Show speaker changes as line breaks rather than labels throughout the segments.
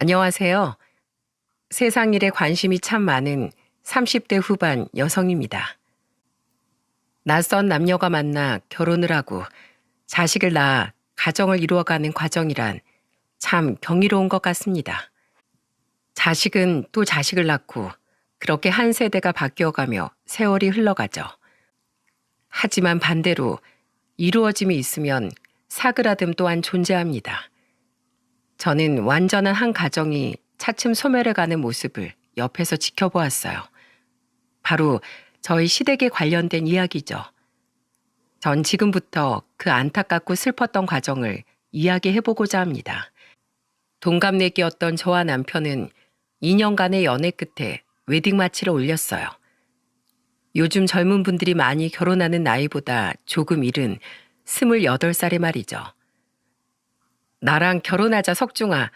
안녕하세요. 세상 일에 관심이 참 많은 30대 후반 여성입니다. 낯선 남녀가 만나 결혼을 하고 자식을 낳아 가정을 이루어가는 과정이란 참 경이로운 것 같습니다. 자식은 또 자식을 낳고 그렇게 한 세대가 바뀌어가며 세월이 흘러가죠. 하지만 반대로 이루어짐이 있으면 사그라듦 또한 존재합니다. 저는 완전한 한 가정이 차츰 소멸해가는 모습을 옆에서 지켜보았어요. 바로 저희 시댁에 관련된 이야기죠. 전 지금부터 그 안타깝고 슬펐던 과정을 이야기해보고자 합니다. 동갑내기였던 저와 남편은 2년간의 연애 끝에 웨딩 마치를 올렸어요. 요즘 젊은 분들이 많이 결혼하는 나이보다 조금 이른 28살의 말이죠. 나랑 결혼하자 석중아.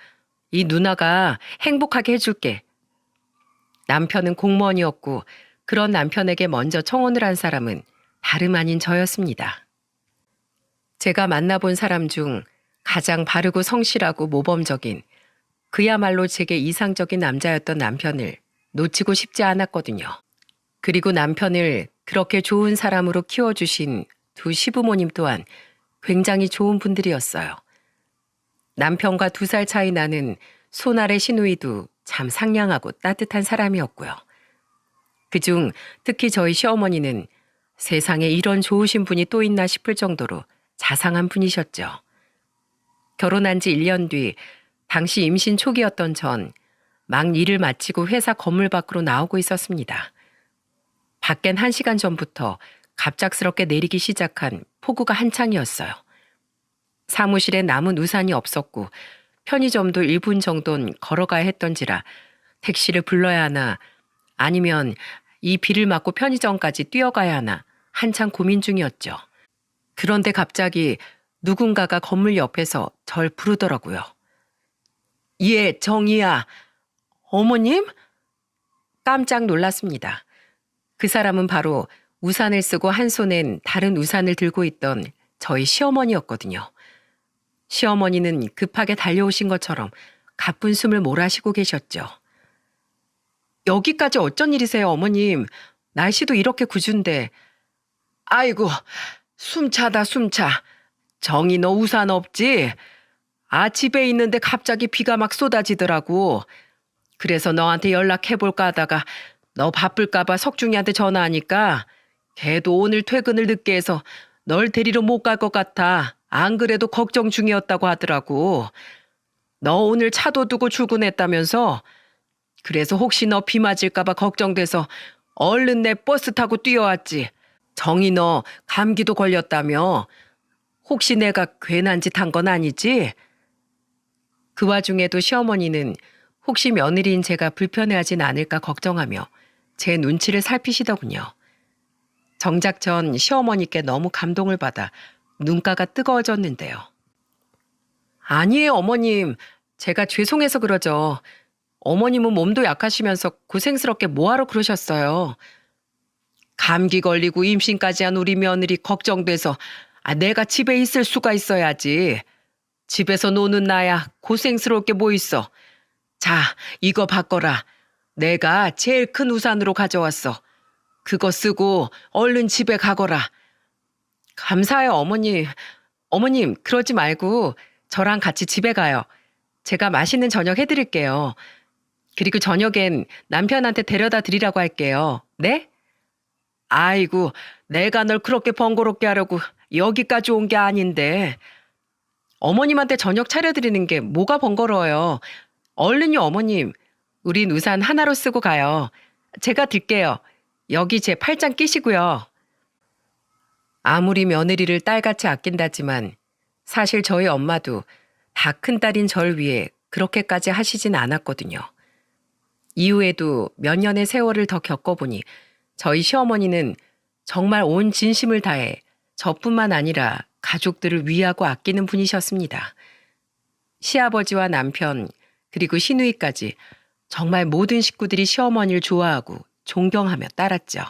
이 누나가 행복하게 해줄게. 남편은 공무원이었고 그런 남편에게 먼저 청혼을 한 사람은 다름 아닌 저였습니다. 제가 만나본 사람 중 가장 바르고 성실하고 모범적인 그야말로 제게 이상적인 남자였던 남편을 놓치고 싶지 않았거든요. 그리고 남편을 그렇게 좋은 사람으로 키워주신 두 시부모님 또한 굉장히 좋은 분들이었어요. 남편과 2살 차이 나는 손아래 시누이도 참 상냥하고 따뜻한 사람이었고요. 그중 특히 저희 시어머니는 세상에 이런 좋으신 분이 또 있나 싶을 정도로 자상한 분이셨죠. 결혼한 지 1년 뒤 당시 임신 초기였던 전 막 일을 마치고 회사 건물 밖으로 나오고 있었습니다. 밖엔 1시간 전부터 갑작스럽게 내리기 시작한 폭우가 한창이었어요. 사무실에 남은 우산이 없었고 편의점도 1분 정도는 걸어가야 했던지라 택시를 불러야 하나 아니면 이 비를 맞고 편의점까지 뛰어가야 하나 한참 고민 중이었죠. 그런데 갑자기 누군가가 건물 옆에서 절 부르더라고요. 예, 정희야. 어머님? 깜짝 놀랐습니다. 그 사람은 바로 우산을 쓰고 한 손엔 다른 우산을 들고 있던 저희 시어머니였거든요. 시어머니는 급하게 달려오신 것처럼 가쁜 숨을 몰아쉬고 계셨죠. 여기까지 어쩐 일이세요, 어머님? 날씨도 이렇게 굿은데. 아이고, 숨차다 숨차. 정희 너 우산 없지? 집에 있는데 갑자기 비가 막 쏟아지더라고. 그래서 너한테 연락해볼까 하다가 너 바쁠까봐 석중이한테 전화하니까 걔도 오늘 퇴근을 늦게 해서 널 데리러 못 갈 것 같아. 안 그래도 걱정 중이었다고 하더라고. 너 오늘 차도 두고 출근했다면서? 그래서 혹시 너 비 맞을까봐 걱정돼서 얼른 내 버스 타고 뛰어왔지. 정희 너 감기도 걸렸다며? 혹시 내가 괜한 짓 한 건 아니지? 그 와중에도 시어머니는 혹시 며느리인 제가 불편해하진 않을까 걱정하며 제 눈치를 살피시더군요. 정작 전 시어머니께 너무 감동을 받아 눈가가 뜨거워졌는데요. 아니에요, 어머님. 제가 죄송해서 그러죠. 어머님은 몸도 약하시면서 고생스럽게 뭐하러 그러셨어요. 감기 걸리고 임신까지 한 우리 며느리 걱정돼서 내가 집에 있을 수가 있어야지. 집에서 노는 나야 고생스러울 게 뭐 있어. 자, 이거 바꿔라. 내가 제일 큰 우산으로 가져왔어. 그거 쓰고 얼른 집에 가거라. 감사해요, 어머님. 어머님, 그러지 말고 저랑 같이 집에 가요. 제가 맛있는 저녁 해드릴게요. 그리고 저녁엔 남편한테 데려다 드리라고 할게요. 네? 아이고, 내가 널 그렇게 번거롭게 하려고 여기까지 온 게 아닌데. 어머님한테 저녁 차려드리는 게 뭐가 번거로워요. 얼른요, 어머님. 우린 우산 하나로 쓰고 가요. 제가 들게요. 여기 제 팔짱 끼시고요. 아무리 며느리를 딸같이 아낀다지만 사실 저희 엄마도 다 큰딸인 절 위해 그렇게까지 하시진 않았거든요. 이후에도 몇 년의 세월을 더 겪어보니 저희 시어머니는 정말 온 진심을 다해 저뿐만 아니라 가족들을 위하고 아끼는 분이셨습니다. 시아버지와 남편 그리고 시누이까지 정말 모든 식구들이 시어머니를 좋아하고 존경하며 따랐죠.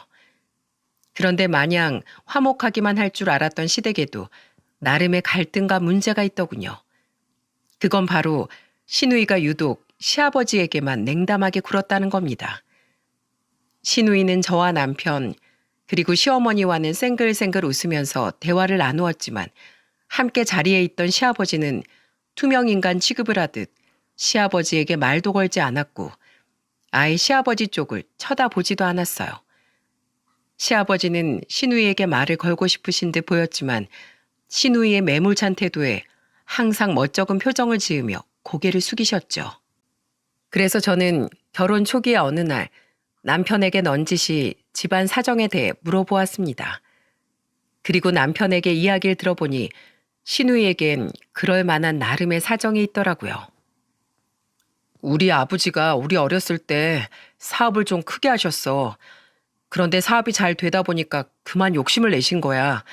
그런데 마냥 화목하기만 할 줄 알았던 시댁에도 나름의 갈등과 문제가 있더군요. 그건 바로 시누이가 유독 시아버지에게만 냉담하게 굴었다는 겁니다. 시누이는 저와 남편 그리고 시어머니와는 생글생글 웃으면서 대화를 나누었지만 함께 자리에 있던 시아버지는 투명인간 취급을 하듯 시아버지에게 말도 걸지 않았고 아예 시아버지 쪽을 쳐다보지도 않았어요. 시아버지는 시누이에게 말을 걸고 싶으신 듯 보였지만 시누이의 매몰찬 태도에 항상 멋쩍은 표정을 지으며 고개를 숙이셨죠. 그래서 저는 결혼 초기의 어느 날 남편에게 넌지시 집안 사정에 대해 물어보았습니다. 그리고 남편에게 이야기를 들어보니 시누이에겐 그럴 만한 나름의 사정이 있더라고요. 우리 아버지가 우리 어렸을 때 사업을 좀 크게 하셨어. 그런데 사업이 잘 되다 보니까 그만 욕심을 내신 거야.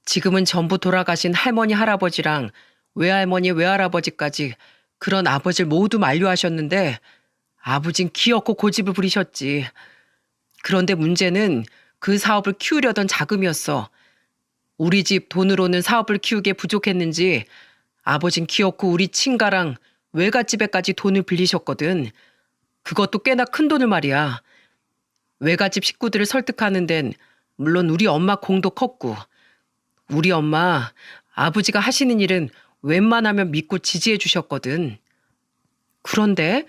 지금은 전부 돌아가신 할머니, 할아버지랑 외할머니, 외할아버지까지 그런 아버지를 모두 만류하셨는데 아버진 기어코 고집을 부리셨지. 그런데 문제는 그 사업을 키우려던 자금이었어. 우리 집 돈으로는 사업을 키우기에 부족했는지 아버진 기어코 우리 친가랑 외갓집에까지 돈을 빌리셨거든. 그것도 꽤나 큰 돈을 말이야. 외갓집 식구들을 설득하는 데는 물론 우리 엄마 공도 컸고 우리 엄마 아버지가 하시는 일은 웬만하면 믿고 지지해 주셨거든. 그런데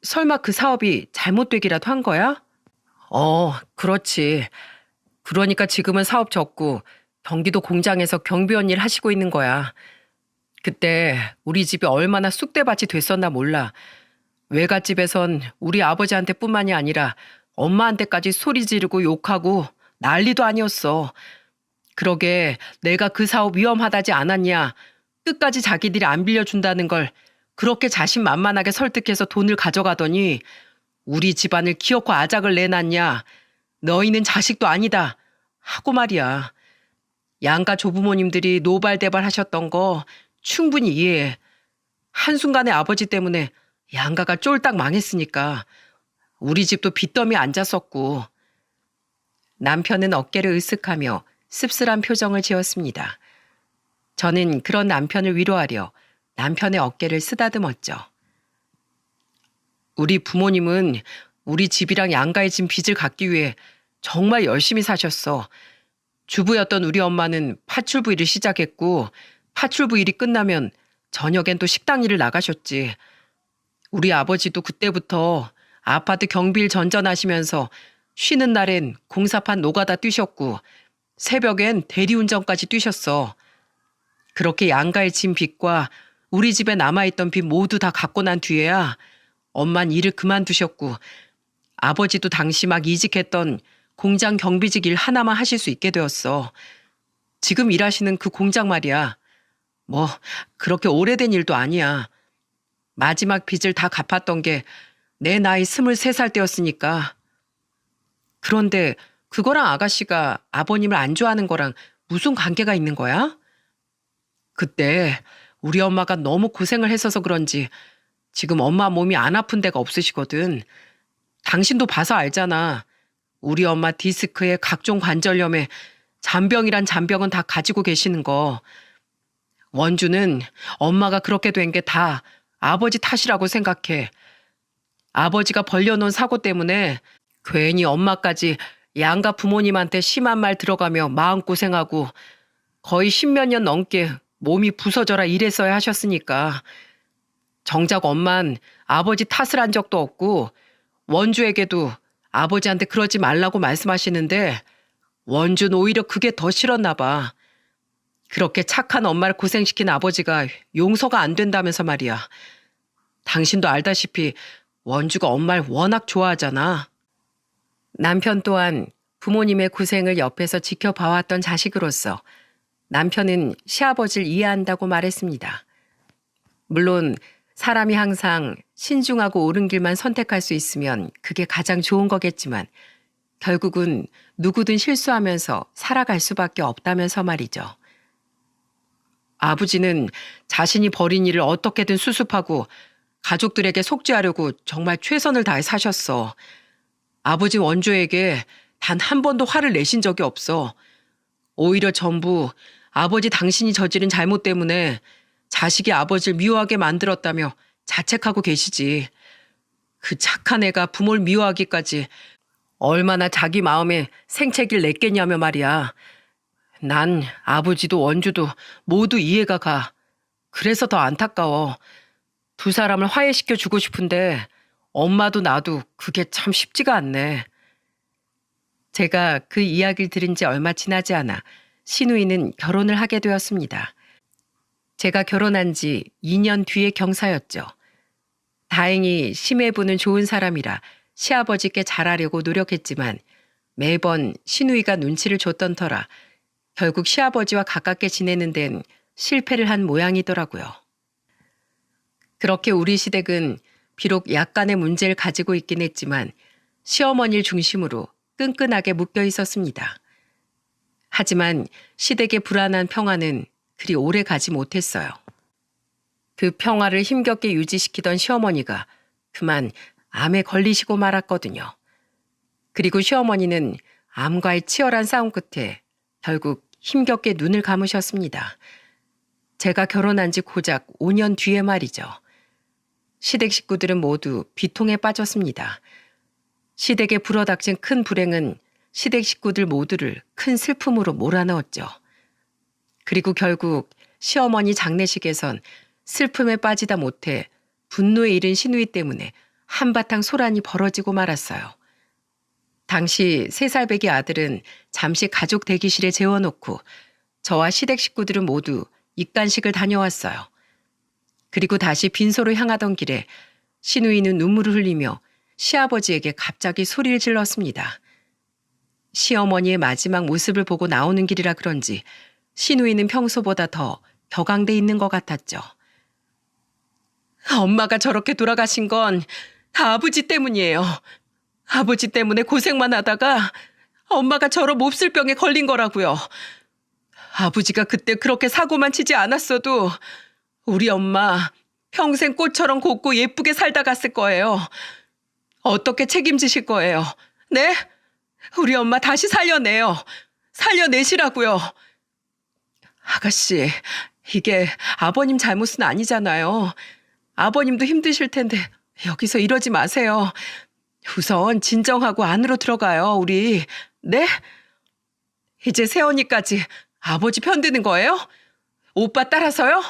설마 그 사업이 잘못되기라도 한 거야? 그렇지. 그러니까 지금은 사업 접고 경기도 공장에서 경비원 일 하시고 있는 거야. 그때 우리 집이 얼마나 쑥대밭이 됐었나 몰라. 외갓집에선 우리 아버지한테 뿐만이 아니라 엄마한테까지 소리 지르고 욕하고 난리도 아니었어. 그러게 내가 그 사업 위험하다지 않았냐. 끝까지 자기들이 안 빌려준다는 걸 그렇게 자신만만하게 설득해서 돈을 가져가더니 우리 집안을 기어코 아작을 내놨냐. 너희는 자식도 아니다. 하고 말이야. 양가 조부모님들이 노발대발 하셨던 거 충분히 이해해. 한순간에 아버지 때문에 양가가 쫄딱 망했으니까 우리 집도 빚더미 앉았었고. 남편은 어깨를 으쓱하며 씁쓸한 표정을 지었습니다. 저는 그런 남편을 위로하려 남편의 어깨를 쓰다듬었죠. 우리 부모님은 우리 집이랑 양가에 진 빚을 갚기 위해 정말 열심히 사셨어. 주부였던 우리 엄마는 파출부 일을 시작했고 파출부 일이 끝나면 저녁엔 또 식당 일을 나가셨지. 우리 아버지도 그때부터 아파트 경비일 전전하시면서 쉬는 날엔 공사판 노가다 뛰셨고 새벽엔 대리운전까지 뛰셨어. 그렇게 양가에 진 빚과 우리 집에 남아있던 빚 모두 다 갚고 난 뒤에야 엄만 일을 그만두셨고 아버지도 당시 막 이직했던 공장 경비직 일 하나만 하실 수 있게 되었어. 지금 일하시는 그 공장 말이야. 뭐 그렇게 오래된 일도 아니야. 마지막 빚을 다 갚았던 게 내 나이 23살 때였으니까. 그런데 그거랑 아가씨가 아버님을 안 좋아하는 거랑 무슨 관계가 있는 거야? 그때 우리 엄마가 너무 고생을 했어서 그런지 지금 엄마 몸이 안 아픈 데가 없으시거든. 당신도 봐서 알잖아. 우리 엄마 디스크에 각종 관절염에 잔병이란 잔병은 다 가지고 계시는 거. 원주는 엄마가 그렇게 된 게 다 아버지 탓이라고 생각해. 아버지가 벌려놓은 사고 때문에 괜히 엄마까지 양가 부모님한테 심한 말 들어가며 마음고생하고 거의 10몇 년 넘게 몸이 부서져라 이랬어야 하셨으니까. 정작 엄만 아버지 탓을 한 적도 없고 원주에게도 아버지한테 그러지 말라고 말씀하시는데 원주는 오히려 그게 더 싫었나 봐. 그렇게 착한 엄마를 고생시킨 아버지가 용서가 안 된다면서 말이야. 당신도 알다시피 원주가 엄마를 워낙 좋아하잖아. 남편 또한 부모님의 고생을 옆에서 지켜봐왔던 자식으로서 남편은 시아버지를 이해한다고 말했습니다. 물론 사람이 항상 신중하고 옳은 길만 선택할 수 있으면 그게 가장 좋은 거겠지만 결국은 누구든 실수하면서 살아갈 수밖에 없다면서 말이죠. 아버지는 자신이 벌인 일을 어떻게든 수습하고 가족들에게 속죄하려고 정말 최선을 다해 사셨어. 아버지 원조에게 단 한 번도 화를 내신 적이 없어. 오히려 전부 아버지 당신이 저지른 잘못 때문에 자식이 아버지를 미워하게 만들었다며 자책하고 계시지. 그 착한 애가 부모를 미워하기까지 얼마나 자기 마음에 생채기를 냈겠냐며 말이야. 난 아버지도 원주도 모두 이해가 가. 그래서 더 안타까워. 두 사람을 화해시켜 주고 싶은데 엄마도 나도 그게 참 쉽지가 않네. 제가 그 이야기를 들은 지 얼마 지나지 않아 신우이는 결혼을 하게 되었습니다. 제가 결혼한 지 2년 뒤의 경사였죠. 다행히 시매부는 좋은 사람이라 시아버지께 잘하려고 노력했지만 매번 신우이가 눈치를 줬던 터라 결국 시아버지와 가깝게 지내는 데는 실패를 한 모양이더라고요. 그렇게 우리 시댁은 비록 약간의 문제를 가지고 있긴 했지만 시어머니를 중심으로 끈끈하게 묶여 있었습니다. 하지만 시댁의 불안한 평화는 그리 오래 가지 못했어요. 그 평화를 힘겹게 유지시키던 시어머니가 그만 암에 걸리시고 말았거든요. 그리고 시어머니는 암과의 치열한 싸움 끝에 결국 힘겹게 눈을 감으셨습니다. 제가 결혼한 지 고작 5년 뒤에 말이죠. 시댁 식구들은 모두 비통에 빠졌습니다. 시댁에 불어닥친 큰 불행은 시댁 식구들 모두를 큰 슬픔으로 몰아넣었죠. 그리고 결국 시어머니 장례식에선 슬픔에 빠지다 못해 분노에 이른 시누이 때문에 한바탕 소란이 벌어지고 말았어요. 당시 3살배기 아들은 잠시 가족 대기실에 재워놓고 저와 시댁 식구들은 모두 입간식을 다녀왔어요. 그리고 다시 빈소로 향하던 길에 시누이는 눈물을 흘리며 시아버지에게 갑자기 소리를 질렀습니다. 시어머니의 마지막 모습을 보고 나오는 길이라 그런지 시누이는 평소보다 더 격앙돼 있는 것 같았죠. 엄마가 저렇게 돌아가신 건 다 아버지 때문이에요. 아버지 때문에 고생만 하다가 엄마가 저런 몹쓸 병에 걸린 거라고요. 아버지가 그때 그렇게 사고만 치지 않았어도 우리 엄마 평생 꽃처럼 곱고 예쁘게 살다 갔을 거예요. 어떻게 책임지실 거예요? 네? 우리 엄마 다시 살려내요. 살려내시라고요. 아가씨, 이게 아버님 잘못은 아니잖아요. 아버님도 힘드실 텐데 여기서 이러지 마세요. 우선 진정하고 안으로 들어가요, 우리. 네? 이제 새언니까지 아버지 편드는 거예요? 오빠 따라서요?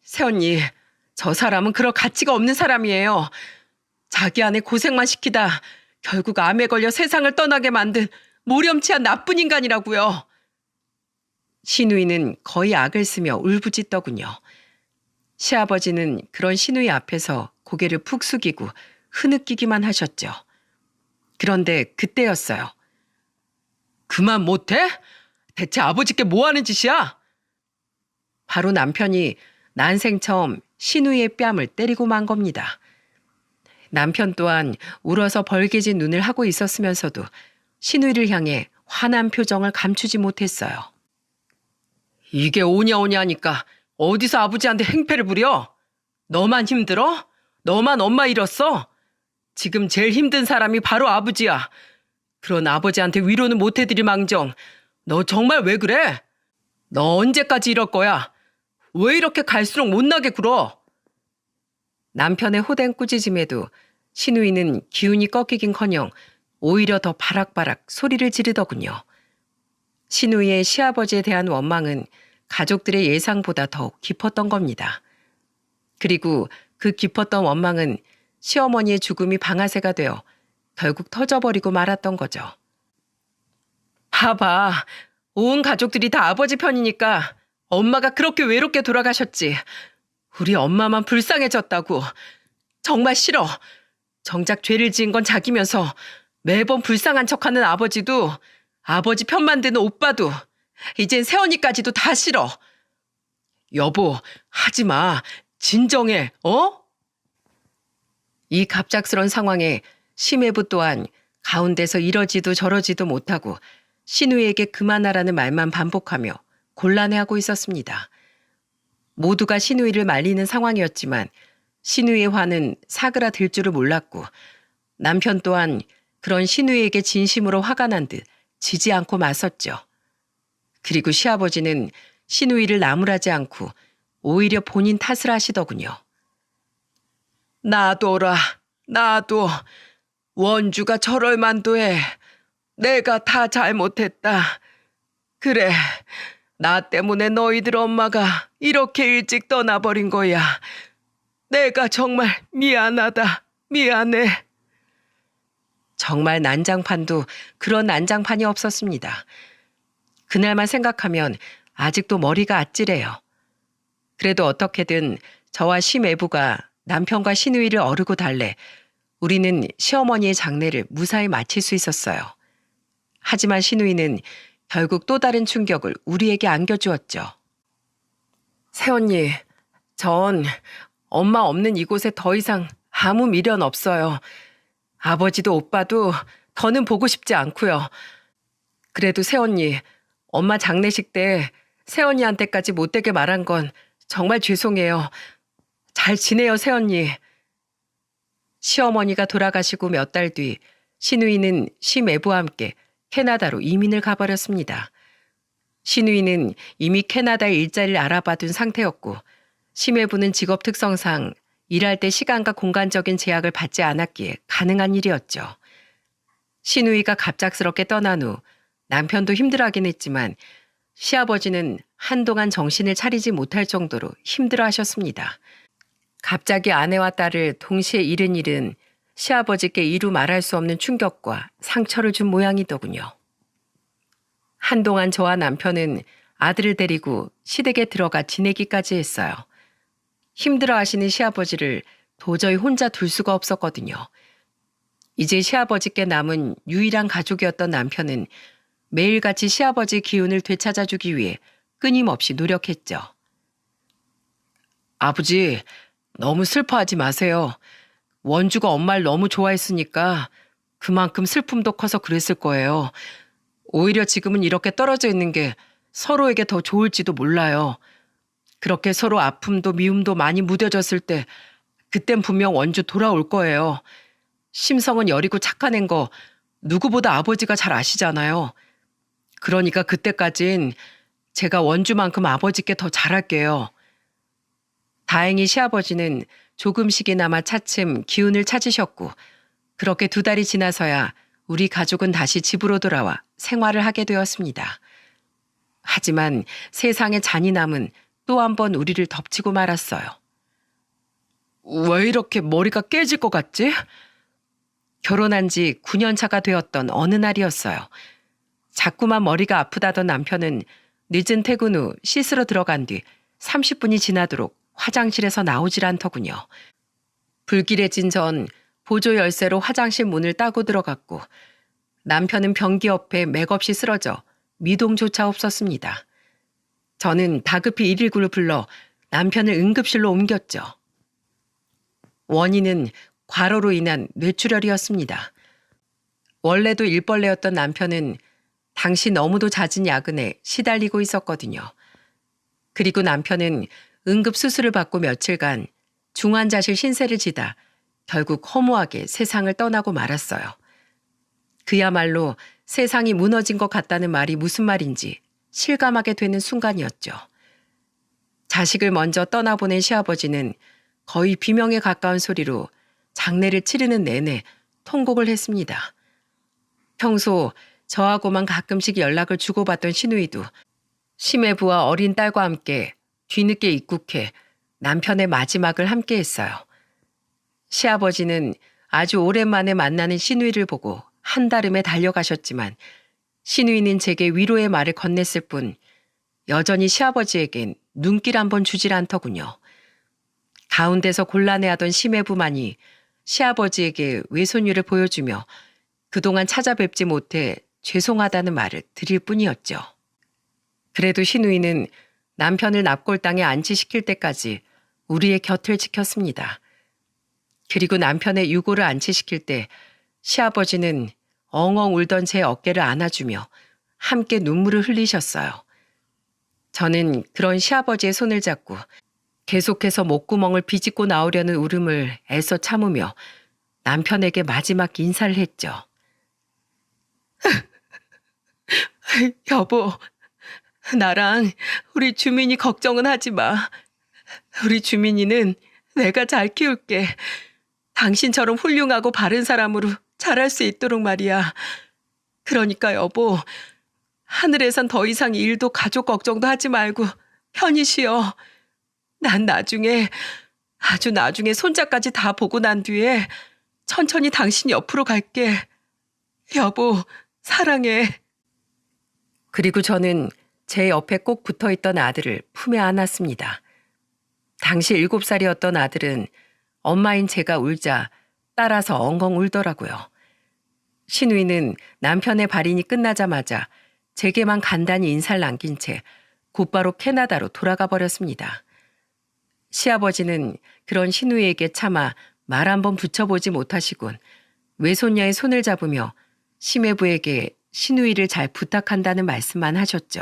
새언니, 저 사람은 그럴 가치가 없는 사람이에요. 자기 아내 고생만 시키다 결국 암에 걸려 세상을 떠나게 만든 모렴치한 나쁜 인간이라고요. 시누이는 거의 악을 쓰며 울부짖더군요. 시아버지는 그런 시누이 앞에서 고개를 푹 숙이고 흐느끼기만 하셨죠. 그런데 그때였어요. 그만 못해? 대체 아버지께 뭐 하는 짓이야? 바로 남편이 난생 처음 시누이의 뺨을 때리고 만 겁니다. 남편 또한 울어서 벌개진 눈을 하고 있었으면서도 시누이를 향해 화난 표정을 감추지 못했어요. 이게 오냐 오냐 하니까 어디서 아버지한테 행패를 부려? 너만 힘들어? 너만 엄마 잃었어? 지금 제일 힘든 사람이 바로 아버지야. 그런 아버지한테 위로는 못 해드릴 망정. 너 정말 왜 그래? 너 언제까지 이럴 거야? 왜 이렇게 갈수록 못나게 굴어? 남편의 호된 꾸짖음에도 시누이는 기운이 꺾이긴커녕 오히려 더 바락바락 소리를 지르더군요. 시누이의 시아버지에 대한 원망은 가족들의 예상보다 더욱 깊었던 겁니다. 그리고 그 깊었던 원망은 시어머니의 죽음이 방아쇠가 되어 결국 터져버리고 말았던 거죠. 봐봐, 온 가족들이 다 아버지 편이니까 엄마가 그렇게 외롭게 돌아가셨지. 우리 엄마만 불쌍해졌다고. 정말 싫어. 정작 죄를 지은 건 자기면서 매번 불쌍한 척하는 아버지도 아버지 편만 드는 오빠도 이젠 새언니까지도 다 싫어. 여보, 하지 마. 진정해, 어? 이 갑작스런 상황에 심해부 또한 가운데서 이러지도 저러지도 못하고 시누이에게 그만하라는 말만 반복하며 곤란해하고 있었습니다. 모두가 시누이를 말리는 상황이었지만 시누이의 화는 사그라들 줄을 몰랐고 남편 또한 그런 시누이에게 진심으로 화가 난 듯 지지 않고 맞섰죠. 그리고 시아버지는 시누이를 나무라지 않고 오히려 본인 탓을 하시더군요.
놔둬라, 놔둬. 원주가 저럴 만도해. 내가 다 잘못했다. 그래, 나 때문에 너희들 엄마가 이렇게 일찍 떠나버린 거야. 내가 정말 미안하다. 미안해.
정말 난장판도 그런 난장판이 없었습니다. 그날만 생각하면 아직도 머리가 아찔해요. 그래도 어떻게든 저와 시매부가 남편과 시누이를 어르고 달래 우리는 시어머니의 장례를 무사히 마칠 수 있었어요. 하지만 시누이는 결국 또 다른 충격을 우리에게 안겨주었죠. 새언니, 전 엄마 없는 이곳에 더 이상 아무 미련 없어요. 아버지도 오빠도 더는 보고 싶지 않고요. 그래도 새언니, 엄마 장례식 때 새언니한테까지 못되게 말한 건 정말 죄송해요. 잘 지내요, 새언니. 시어머니가 돌아가시고 몇 달 뒤 시누이는 시매부와 함께 캐나다로 이민을 가버렸습니다. 시누이는 이미 캐나다에 일자리를 알아봐둔 상태였고 시매부는 직업 특성상 일할 때 시간과 공간적인 제약을 받지 않았기에 가능한 일이었죠. 시누이가 갑작스럽게 떠난 후 남편도 힘들어하긴 했지만 시아버지는 한동안 정신을 차리지 못할 정도로 힘들어하셨습니다. 갑자기 아내와 딸을 동시에 잃은 일은 시아버지께 이루 말할 수 없는 충격과 상처를 준 모양이더군요. 한동안 저와 남편은 아들을 데리고 시댁에 들어가 지내기까지 했어요. 힘들어하시는 시아버지를 도저히 혼자 둘 수가 없었거든요. 이제 시아버지께 남은 유일한 가족이었던 남편은 매일같이 시아버지 기운을 되찾아주기 위해 끊임없이 노력했죠. 아버지, 너무 슬퍼하지 마세요. 원주가 엄마를 너무 좋아했으니까 그만큼 슬픔도 커서 그랬을 거예요. 오히려 지금은 이렇게 떨어져 있는 게 서로에게 더 좋을지도 몰라요. 그렇게 서로 아픔도 미움도 많이 무뎌졌을 때 그땐 분명 원주 돌아올 거예요. 심성은 여리고 착한 앤 거 누구보다 아버지가 잘 아시잖아요. 그러니까 그때까진 제가 원주만큼 아버지께 더 잘할게요. 다행히 시아버지는 조금씩이나마 차츰 기운을 찾으셨고 그렇게 2달이 지나서야 우리 가족은 다시 집으로 돌아와 생활을 하게 되었습니다. 하지만 세상의 잔인함은 또 한 번 우리를 덮치고 말았어요. 왜 이렇게 머리가 깨질 것 같지? 결혼한 지 9년 차가 되었던 어느 날이었어요. 자꾸만 머리가 아프다던 남편은 늦은 퇴근 후 씻으러 들어간 뒤 30분이 지나도록 화장실에서 나오질 않더군요. 불길해진 전 보조 열쇠로 화장실 문을 따고 들어갔고 남편은 변기 옆에 맥없이 쓰러져 미동조차 없었습니다. 저는 다급히 119를 불러 남편을 응급실로 옮겼죠. 원인은 과로로 인한 뇌출혈이었습니다. 원래도 일벌레였던 남편은 당시 너무도 잦은 야근에 시달리고 있었거든요. 그리고 남편은 응급수술을 받고 며칠간 중환자실 신세를 지다 결국 허무하게 세상을 떠나고 말았어요. 그야말로 세상이 무너진 것 같다는 말이 무슨 말인지 실감하게 되는 순간이었죠. 자식을 먼저 떠나보낸 시아버지는 거의 비명에 가까운 소리로 장례를 치르는 내내 통곡을 했습니다. 평소 저하고만 가끔씩 연락을 주고받던 시누이도 시매부와 어린 딸과 함께 뒤늦게 입국해 남편의 마지막을 함께 했어요. 시아버지는 아주 오랜만에 만나는 시누이를 보고 한달음에 달려가셨지만 시누이는 제게 위로의 말을 건넸을 뿐 여전히 시아버지에겐 눈길 한 번 주질 않더군요. 가운데서 곤란해하던 시매부만이 시아버지에게 외손녀를 보여주며 그동안 찾아뵙지 못해 죄송하다는 말을 드릴 뿐이었죠. 그래도 시누이는 남편을 납골당에 안치시킬 때까지 우리의 곁을 지켰습니다. 그리고 남편의 유고를 안치시킬 때 시아버지는 엉엉 울던 제 어깨를 안아주며 함께 눈물을 흘리셨어요. 저는 그런 시아버지의 손을 잡고 계속해서 목구멍을 비집고 나오려는 울음을 애써 참으며 남편에게 마지막 인사를 했죠. 여보, 나랑 우리 주민이 걱정은 하지 마. 우리 주민이는 내가 잘 키울게.
당신처럼 훌륭하고 바른 사람으로 자랄 수 있도록 말이야. 그러니까 여보, 하늘에선 더 이상 일도 가족 걱정도 하지 말고 편히 쉬어. 난 나중에, 아주 나중에 손자까지 다 보고 난 뒤에 천천히 당신 옆으로 갈게. 여보, 사랑해.
그리고 저는 제 옆에 꼭 붙어 있던 아들을 품에 안았습니다. 당시 7살이었던 아들은 엄마인 제가 울자 따라서 엉엉 울더라고요. 신우이는 남편의 발인이 끝나자마자 제게만 간단히 인사를 남긴 채 곧바로 캐나다로 돌아가 버렸습니다. 시아버지는 그런 신우이에게 차마 말 한번 붙여보지 못하시곤 외손녀의 손을 잡으며 심해부에게 신우이를 잘 부탁한다는 말씀만 하셨죠.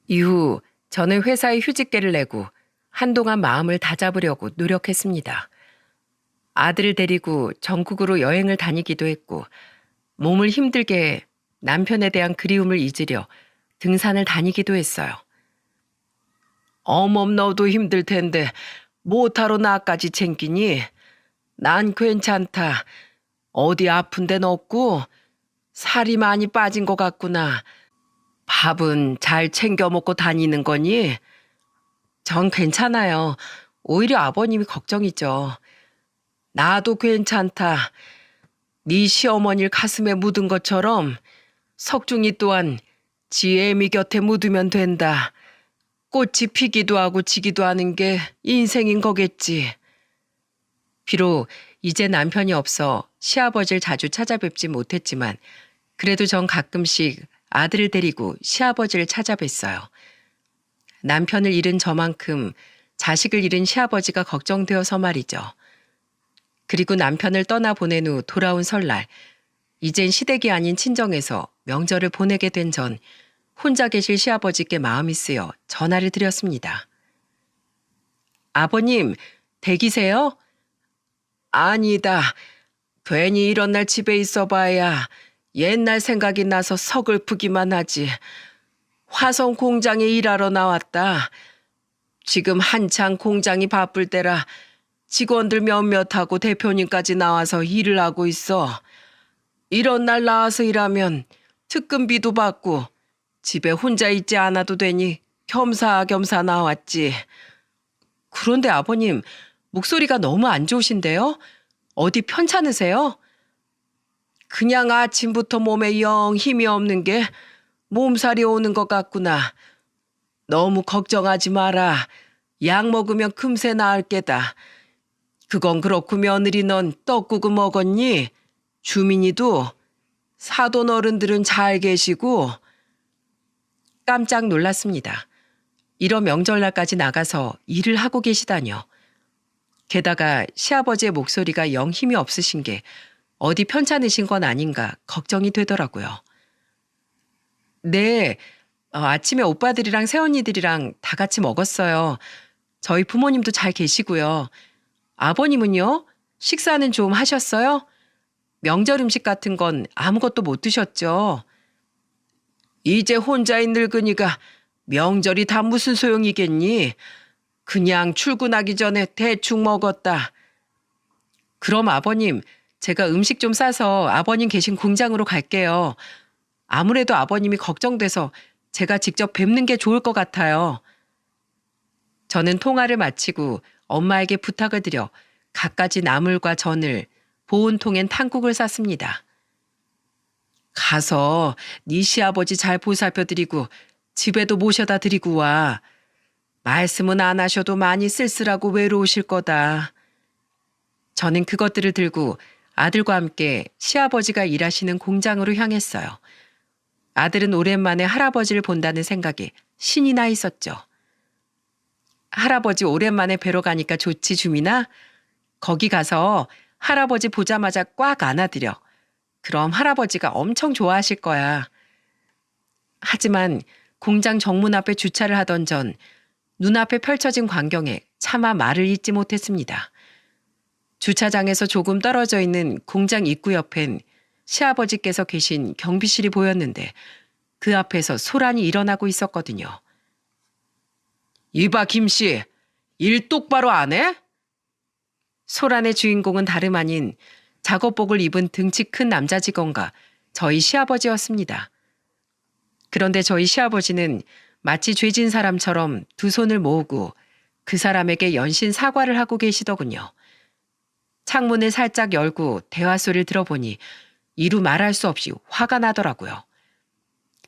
이후 저는 회사에 휴직계를 내고 한동안 마음을 다잡으려고 노력했습니다. 아들을 데리고 전국으로 여행을 다니기도 했고 몸을 힘들게 해 남편에 대한 그리움을 잊으려 등산을 다니기도 했어요.
어멈 너도 힘들 텐데 뭐하러 나까지 챙기니? 난 괜찮다. 어디 아픈 데는 없고 살이 많이 빠진 것 같구나. 밥은 잘 챙겨 먹고 다니는 거니?
전 괜찮아요. 오히려 아버님이 걱정이죠.
나도 괜찮다. 네 시어머니를 가슴에 묻은 것처럼 석중이 또한 지 애미 곁에 묻으면 된다. 꽃이 피기도 하고 지기도 하는 게 인생인 거겠지.
비록 이제 남편이 없어 시아버지를 자주 찾아뵙지 못했지만 그래도 전 가끔씩 아들을 데리고 시아버지를 찾아뵀어요. 남편을 잃은 저만큼 자식을 잃은 시아버지가 걱정되어서 말이죠. 그리고 남편을 떠나보낸 후 돌아온 설날, 이젠 시댁이 아닌 친정에서 명절을 보내게 된 전 혼자 계실 시아버지께 마음이 쓰여 전화를 드렸습니다. 아버님, 댁이세요?
아니다. 괜히 이런 날 집에 있어봐야 옛날 생각이 나서 서글프기만 하지. 화성 공장에 일하러 나왔다. 지금 한창 공장이 바쁠 때라 직원들 몇몇하고 대표님까지 나와서 일을 하고 있어. 이런 날 나와서 일하면 특근비도 받고 집에 혼자 있지 않아도 되니 겸사겸사 나왔지.
그런데 아버님, 목소리가 너무 안 좋으신데요? 어디 편찮으세요?
그냥 아침부터 몸에 영 힘이 없는 게 몸살이 오는 것 같구나. 너무 걱정하지 마라. 약 먹으면 금세 나을 게다. 그건 그렇고 며느리 넌 떡국은 먹었니? 주민이도? 사돈 어른들은 잘 계시고?
깜짝 놀랐습니다. 이런 명절날까지 나가서 일을 하고 계시다뇨. 게다가 시아버지의 목소리가 영 힘이 없으신 게 어디 편찮으신 건 아닌가 걱정이 되더라고요. 네, 아침에 오빠들이랑 새언니들이랑 다 같이 먹었어요. 저희 부모님도 잘 계시고요. 아버님은요? 식사는 좀 하셨어요? 명절 음식 같은 건 아무것도 못 드셨죠?
이제 혼자인 늙은이가 명절이 다 무슨 소용이겠니? 그냥 출근하기 전에 대충 먹었다.
그럼 아버님, 제가 음식 좀 싸서 아버님 계신 공장으로 갈게요. 아무래도 아버님이 걱정돼서 제가 직접 뵙는 게 좋을 것 같아요. 저는 통화를 마치고 엄마에게 부탁을 드려 갖가지 나물과 전을 보온통엔 탕국을 쌌습니다.
가서 네 시아버지 잘 보살펴드리고 집에도 모셔다 드리고 와. 말씀은 안 하셔도 많이 쓸쓸하고 외로우실 거다.
저는 그것들을 들고 아들과 함께 시아버지가 일하시는 공장으로 향했어요. 아들은 오랜만에 할아버지를 본다는 생각에 신이 나 있었죠. 할아버지 오랜만에 뵈러 가니까 좋지, 주민아? 거기 가서 할아버지 보자마자 꽉 안아드려. 그럼 할아버지가 엄청 좋아하실 거야. 하지만 공장 정문 앞에 주차를 하던 전 눈앞에 펼쳐진 광경에 차마 말을 잇지 못했습니다. 주차장에서 조금 떨어져 있는 공장 입구 옆엔 시아버지께서 계신 경비실이 보였는데 그 앞에서 소란이 일어나고 있었거든요.
이봐 김씨, 일 똑바로 안 해?
소란의 주인공은 다름 아닌 작업복을 입은 등치 큰 남자 직원과 저희 시아버지였습니다. 그런데 저희 시아버지는 마치 죄진 사람처럼 두 손을 모으고 그 사람에게 연신 사과를 하고 계시더군요. 창문을 살짝 열고 대화 소리를 들어보니 이루 말할 수 없이 화가 나더라고요.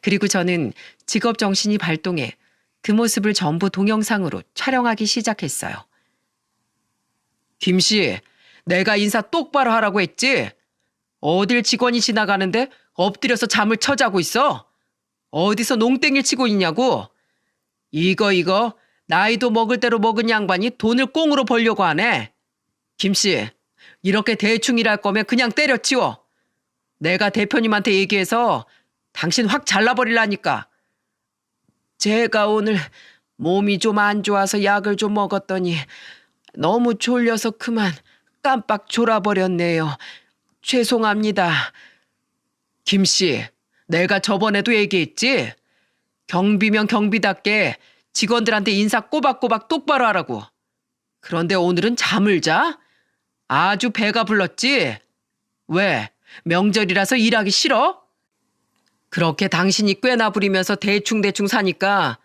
그리고 저는 직업 정신이 발동해 그 모습을 전부 동영상으로 촬영하기 시작했어요. 김씨, 내가 인사 똑바로 하라고 했지? 어딜 직원이 지나가는데 엎드려서 잠을 쳐자고 있어? 어디서 농땡이를 치고 있냐고? 이거 나이도 먹을 대로 먹은 양반이 돈을 꽁으로 벌려고 하네. 김씨, 이렇게 대충 일할 거면 그냥 때려치워. 내가 대표님한테 얘기해서 당신 확 잘라버리라니까. 제가 오늘 몸이 좀 안 좋아서 약을 좀 먹었더니 너무 졸려서 그만 깜빡 졸아버렸네요. 죄송합니다. 김씨, 내가 저번에도 얘기했지? 경비면 경비답게 직원들한테 인사 꼬박꼬박 똑바로 하라고. 그런데 오늘은 잠을 자? 아주 배가 불렀지? 왜? 명절이라서 일하기 싫어? 그렇게 당신이 꽤나 부리면서 대충대충 사니까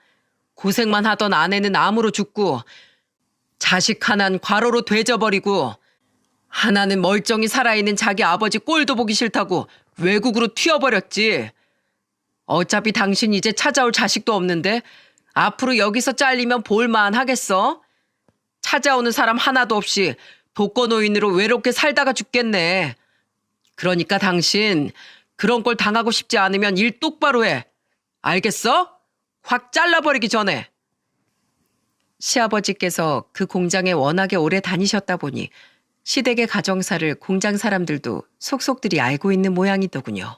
고생만 하던 아내는 암으로 죽고 자식 하나는 과로로 되져버리고 하나는 멀쩡히 살아있는 자기 아버지 꼴도 보기 싫다고 외국으로 튀어버렸지. 어차피 당신 이제 찾아올 자식도 없는데 앞으로 여기서 잘리면 볼만 하겠어? 찾아오는 사람 하나도 없이 독거노인으로 외롭게 살다가 죽겠네. 그러니까 당신 그런 걸 당하고 싶지 않으면 일 똑바로 해. 알겠어? 확 잘라버리기 전에. 시아버지께서 그 공장에 워낙에 오래 다니셨다 보니 시댁의 가정사를 공장 사람들도 속속들이 알고 있는 모양이더군요.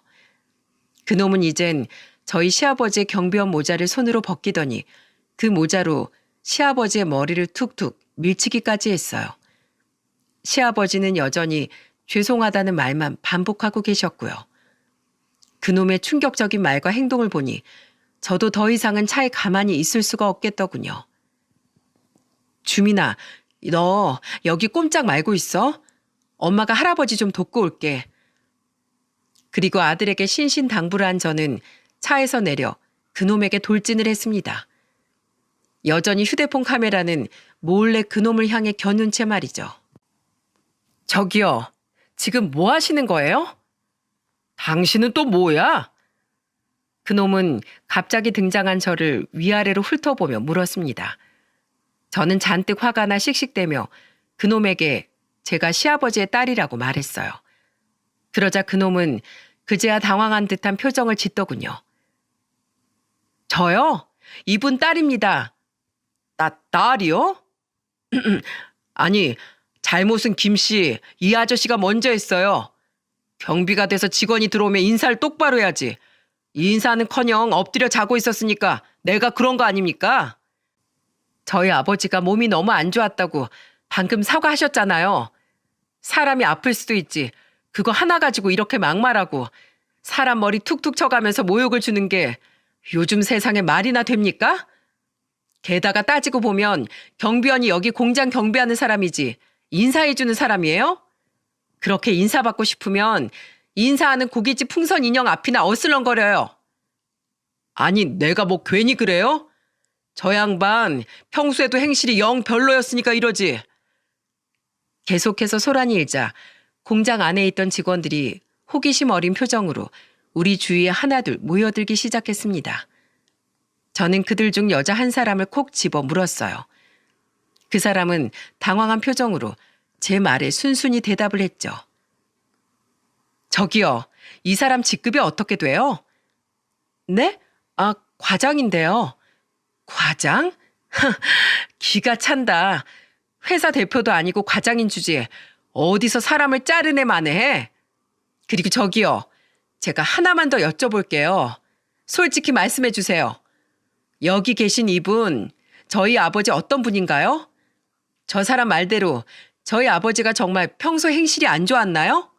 그놈은 이젠 저희 시아버지의 경비원 모자를 손으로 벗기더니 그 모자로 시아버지의 머리를 툭툭 밀치기까지 했어요. 시아버지는 여전히 죄송하다는 말만 반복하고 계셨고요. 그놈의 충격적인 말과 행동을 보니 저도 더 이상은 차에 가만히 있을 수가 없겠더군요. 주민아, 너 여기 꼼짝 말고 있어. 엄마가 할아버지 좀 돕고 올게. 그리고 아들에게 신신당부를 한 저는 차에서 내려 그놈에게 돌진을 했습니다. 여전히 휴대폰 카메라는 몰래 그놈을 향해 겨눈 채 말이죠. 저기요, 지금 뭐 하시는 거예요? 당신은 또 뭐야? 그놈은 갑자기 등장한 저를 위아래로 훑어보며 물었습니다. 저는 잔뜩 화가 나 씩씩대며 그놈에게 제가 시아버지의 딸이라고 말했어요. 그러자 그놈은 그제야 당황한 듯한 표정을 짓더군요. 저요? 이분 딸입니다. 딸이요? 아니, 잘못은 김씨, 이 아저씨가 먼저 했어요. 경비가 돼서 직원이 들어오면 인사를 똑바로 해야지. 인사는커녕 엎드려 자고 있었으니까 내가 그런 거 아닙니까? 저희 아버지가 몸이 너무 안 좋았다고 방금 사과하셨잖아요. 사람이 아플 수도 있지. 그거 하나 가지고 이렇게 막말하고 사람 머리 툭툭 쳐가면서 모욕을 주는 게 요즘 세상에 말이나 됩니까? 게다가 따지고 보면 경비원이 여기 공장 경비하는 사람이지 인사해주는 사람이에요? 그렇게 인사받고 싶으면 인사하는 고깃집 풍선 인형 앞이나 어슬렁거려요. 아니, 내가 뭐 괜히 그래요? 저 양반 평소에도 행실이 영 별로였으니까 이러지. 계속해서 소란이 일자 공장 안에 있던 직원들이 호기심 어린 표정으로 우리 주위에 하나둘 모여들기 시작했습니다. 저는 그들 중 여자 한 사람을 콕 집어 물었어요. 그 사람은 당황한 표정으로 제 말에 순순히 대답을 했죠. 저기요, 이 사람 직급이 어떻게 돼요? 네? 과장인데요. 과장? 기가 찬다. 회사 대표도 아니고 과장인 주제에 어디서 사람을 자르네 마네. 그리고 저기요, 제가 하나만 더 여쭤볼게요. 솔직히 말씀해 주세요. 여기 계신 이분, 저희 아버지 어떤 분인가요? 저 사람 말대로 저희 아버지가 정말 평소 행실이 안 좋았나요?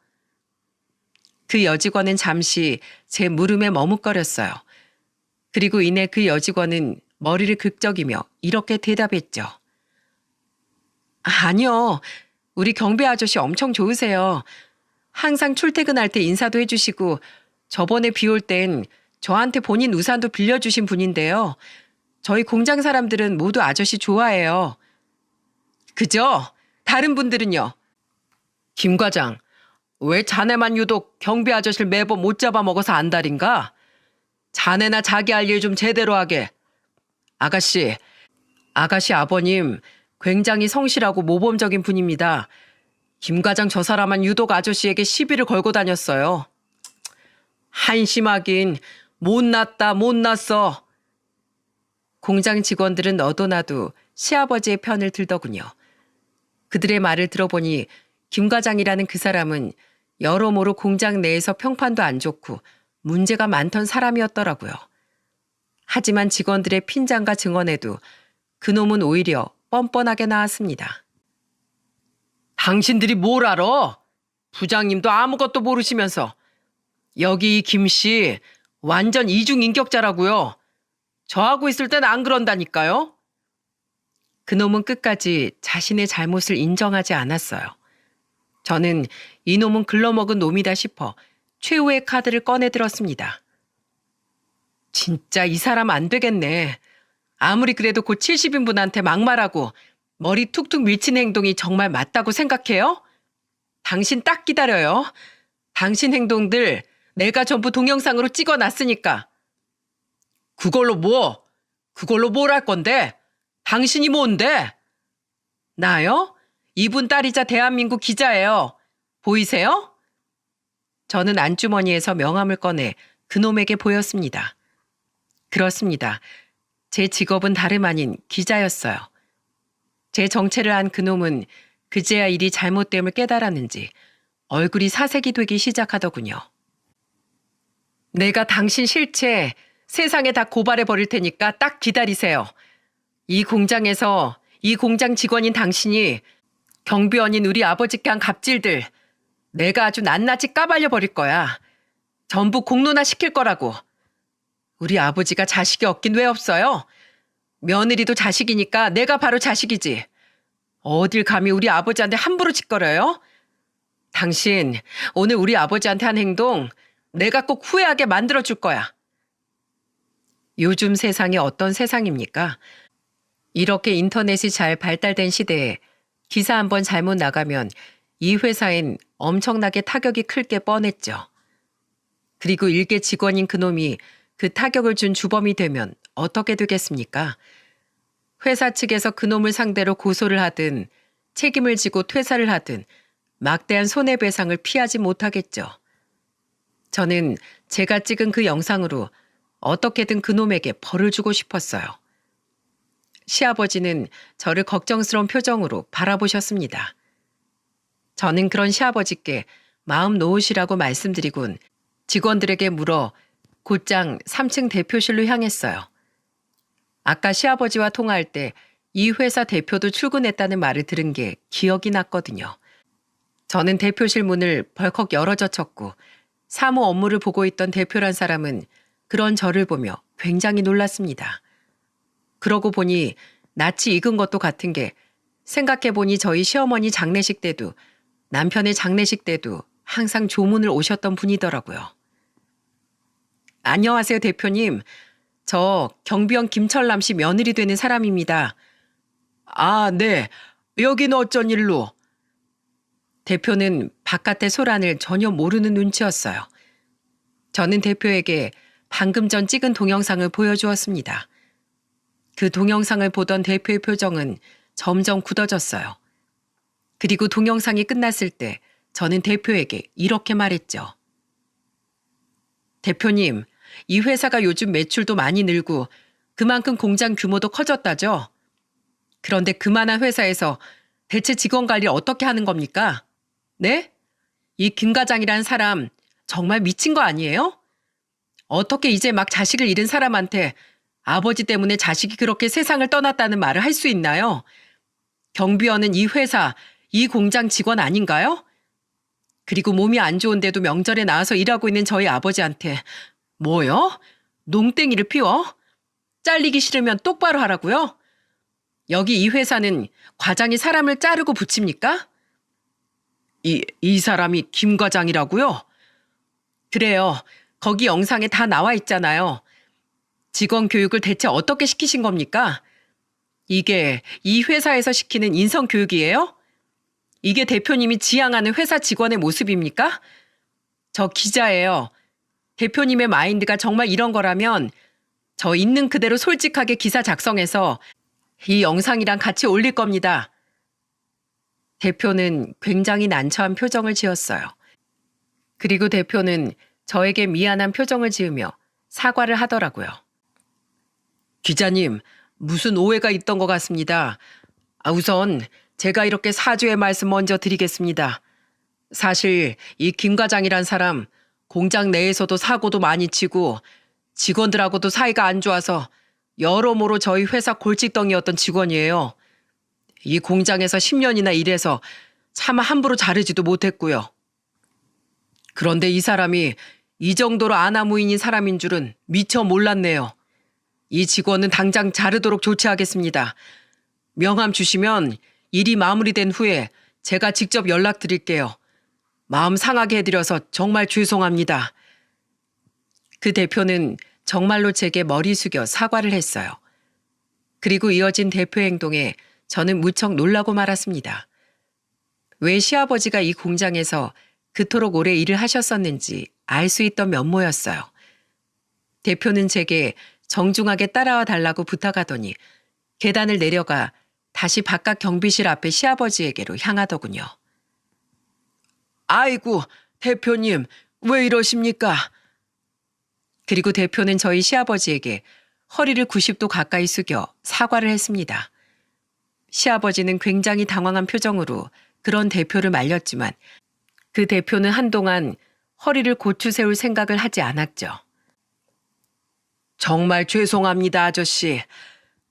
그 여직원은 잠시 제 물음에 머뭇거렸어요. 그리고 이내 그 여직원은 머리를 극적이며 이렇게 대답했죠. 아니요. 우리 경비 아저씨 엄청 좋으세요. 항상 출퇴근할 때 인사도 해주시고 저번에 비 올 땐 저한테 본인 우산도 빌려주신 분인데요. 저희 공장 사람들은 모두 아저씨 좋아해요. 그죠? 다른 분들은요? 김 과장, 왜 자네만 유독 경비 아저씨를 매번 못 잡아먹어서 안달인가? 자네나 자기 할 일 좀 제대로 하게. 아가씨 아버님 굉장히 성실하고 모범적인 분입니다. 김 과장 저 사람은 유독 아저씨에게 시비를 걸고 다녔어요. 한심하긴 못났다 못났어. 공장 직원들은 너도 나도 시아버지의 편을 들더군요. 그들의 말을 들어보니 김 과장이라는 그 사람은 여러모로 공장 내에서 평판도 안 좋고 문제가 많던 사람이었더라고요. 하지만 직원들의 핀잔과 증언에도 그놈은 오히려 뻔뻔하게 나왔습니다. 당신들이 뭘 알아? 부장님도 아무것도 모르시면서. 여기 이 김씨 완전 이중인격자라고요. 저하고 있을 땐 안 그런다니까요. 그놈은 끝까지 자신의 잘못을 인정하지 않았어요. 저는 이놈은 글러먹은 놈이다 싶어 최후의 카드를 꺼내들었습니다. 진짜 이 사람 안 되겠네. 아무리 그래도 곧 70인분한테 막말하고 머리 툭툭 밀친 행동이 정말 맞다고 생각해요? 당신 딱 기다려요. 당신 행동들 내가 전부 동영상으로 찍어놨으니까. 그걸로 뭐? 그걸로 뭘 할 건데? 당신이 뭔데? 나요? 이분 딸이자 대한민국 기자예요. 보이세요? 저는 안주머니에서 명함을 꺼내 그놈에게 보였습니다. 그렇습니다. 제 직업은 다름 아닌 기자였어요. 제 정체를 안 그놈은 그제야 일이 잘못됨을 깨달았는지 얼굴이 사색이 되기 시작하더군요. 내가 당신 실체 세상에 다 고발해 버릴 테니까 딱 기다리세요. 이 공장에서 이 공장 직원인 당신이 경비원인 우리 아버지께 한 갑질들 내가 아주 낱낱이 까발려 버릴 거야. 전부 공론화 시킬 거라고. 우리 아버지가 자식이 없긴 왜 없어요? 며느리도 자식이니까 내가 바로 자식이지. 어딜 감히 우리 아버지한테 함부로 짓거려요? 당신 오늘 우리 아버지한테 한 행동 내가 꼭 후회하게 만들어줄 거야. 요즘 세상이 어떤 세상입니까? 이렇게 인터넷이 잘 발달된 시대에 기사 한 번 잘못 나가면 이 회사엔 엄청나게 타격이 클 게 뻔했죠. 그리고 일개 직원인 그놈이 그 타격을 준 주범이 되면 어떻게 되겠습니까? 회사 측에서 그놈을 상대로 고소를 하든 책임을 지고 퇴사를 하든 막대한 손해배상을 피하지 못하겠죠. 저는 제가 찍은 그 영상으로 어떻게든 그놈에게 벌을 주고 싶었어요. 시아버지는 저를 걱정스러운 표정으로 바라보셨습니다. 저는 그런 시아버지께 마음 놓으시라고 말씀드리곤 직원들에게 물어 곧장 3층 대표실로 향했어요. 아까 시아버지와 통화할 때 이 회사 대표도 출근했다는 말을 들은 게 기억이 났거든요. 저는 대표실 문을 벌컥 열어젖혔고 사무 업무를 보고 있던 대표란 사람은 그런 저를 보며 굉장히 놀랐습니다. 그러고 보니 낯이 익은 것도 같은 게 생각해보니 저희 시어머니 장례식 때도 남편의 장례식 때도 항상 조문을 오셨던 분이더라고요. 안녕하세요, 대표님. 저 경비원 김철남 씨 며느리 되는 사람입니다. 아, 네. 여기는 어쩐 일로? 대표는 바깥의 소란을 전혀 모르는 눈치였어요. 저는 대표에게 방금 전 찍은 동영상을 보여주었습니다. 그 동영상을 보던 대표의 표정은 점점 굳어졌어요. 그리고 동영상이 끝났을 때 저는 대표에게 이렇게 말했죠. 대표님, 이 회사가 요즘 매출도 많이 늘고 그만큼 공장 규모도 커졌다죠? 그런데 그만한 회사에서 대체 직원 관리를 어떻게 하는 겁니까? 네? 이 김 과장이란 사람 정말 미친 거 아니에요? 어떻게 이제 막 자식을 잃은 사람한테 아버지 때문에 자식이 그렇게 세상을 떠났다는 말을 할 수 있나요? 경비원은 이 회사, 이 공장 직원 아닌가요? 그리고 몸이 안 좋은데도 명절에 나와서 일하고 있는 저희 아버지한테 뭐요? 농땡이를 피워? 잘리기 싫으면 똑바로 하라고요? 여기 이 회사는 과장이 사람을 자르고 붙입니까?
이 사람이 김 과장이라고요?
그래요. 거기 영상에 다 나와 있잖아요. 직원 교육을 대체 어떻게 시키신 겁니까? 이게 이 회사에서 시키는 인성 교육이에요? 이게 대표님이 지향하는 회사 직원의 모습입니까? 저 기자예요. 대표님의 마인드가 정말 이런 거라면 저 있는 그대로 솔직하게 기사 작성해서 이 영상이랑 같이 올릴 겁니다. 대표는 굉장히 난처한 표정을 지었어요. 그리고 대표는 저에게 미안한 표정을 지으며 사과를 하더라고요.
기자님, 무슨 오해가 있던 것 같습니다. 우선 제가 이렇게 사죄의 말씀 먼저 드리겠습니다. 사실 이 김 과장이란 사람 공장 내에서도 사고도 많이 치고 직원들하고도 사이가 안 좋아서 여러모로 저희 회사 골칫덩이였던 직원이에요. 이 공장에서 10년이나 일해서 참 함부로 자르지도 못했고요. 그런데 이 사람이 이 정도로 아나무인인 사람인 줄은 미처 몰랐네요. 이 직원은 당장 자르도록 조치하겠습니다. 명함 주시면 일이 마무리된 후에 제가 직접 연락드릴게요. 마음 상하게 해드려서 정말 죄송합니다.
그 대표는 정말로 제게 머리 숙여 사과를 했어요. 그리고 이어진 대표 행동에 저는 무척 놀라고 말았습니다. 왜 시아버지가 이 공장에서 그토록 오래 일을 하셨었는지 알 수 있던 면모였어요. 대표는 제게 정중하게 따라와 달라고 부탁하더니 계단을 내려가 다시 바깥 경비실 앞에 시아버지에게로 향하더군요.
아이고, 대표님, 왜 이러십니까?
그리고 대표는 저희 시아버지에게 허리를 90도 가까이 숙여 사과를 했습니다. 시아버지는 굉장히 당황한 표정으로 그런 대표를 말렸지만 그 대표는 한동안 허리를 고추 세울 생각을 하지 않았죠.
정말 죄송합니다, 아저씨.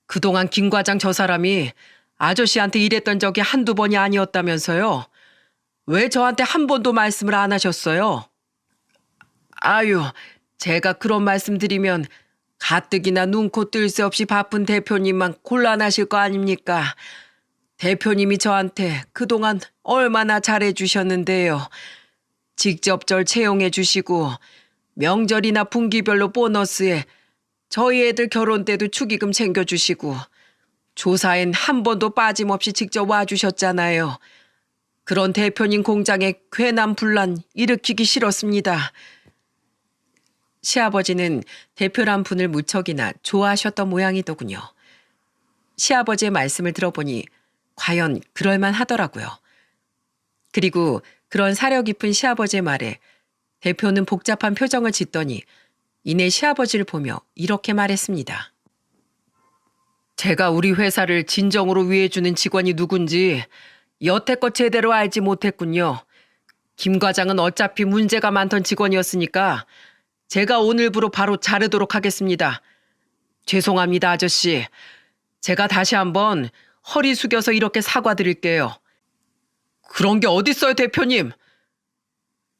그동안 김 과장 저 사람이 아저씨한테 이랬던 적이 한두 번이 아니었다면서요. 왜 저한테 한 번도 말씀을 안 하셨어요? 아유, 제가 그런 말씀 드리면 가뜩이나 눈코 뜰 새 없이 바쁜 대표님만 곤란하실 거 아닙니까? 대표님이 저한테 그동안 얼마나 잘해주셨는데요. 직접 절 채용해 주시고 명절이나 분기별로 보너스에 저희 애들 결혼 때도 축의금 챙겨주시고 조사엔 한 번도 빠짐없이 직접 와주셨잖아요. 그런 대표님 공장에 괜한 분란 일으키기 싫었습니다.
시아버지는 대표란 분을 무척이나 좋아하셨던 모양이더군요. 시아버지의 말씀을 들어보니 과연 그럴만 하더라고요. 그리고 그런 사려 깊은 시아버지의 말에 대표는 복잡한 표정을 짓더니 이내 시아버지를 보며 이렇게 말했습니다.
제가 우리 회사를 진정으로 위해주는 직원이 누군지 여태껏 제대로 알지 못했군요. 김 과장은 어차피 문제가 많던 직원이었으니까 제가 오늘부로 바로 자르도록 하겠습니다. 죄송합니다, 아저씨. 제가 다시 한번 허리 숙여서 이렇게 사과드릴게요. 그런 게 어딨어요, 대표님?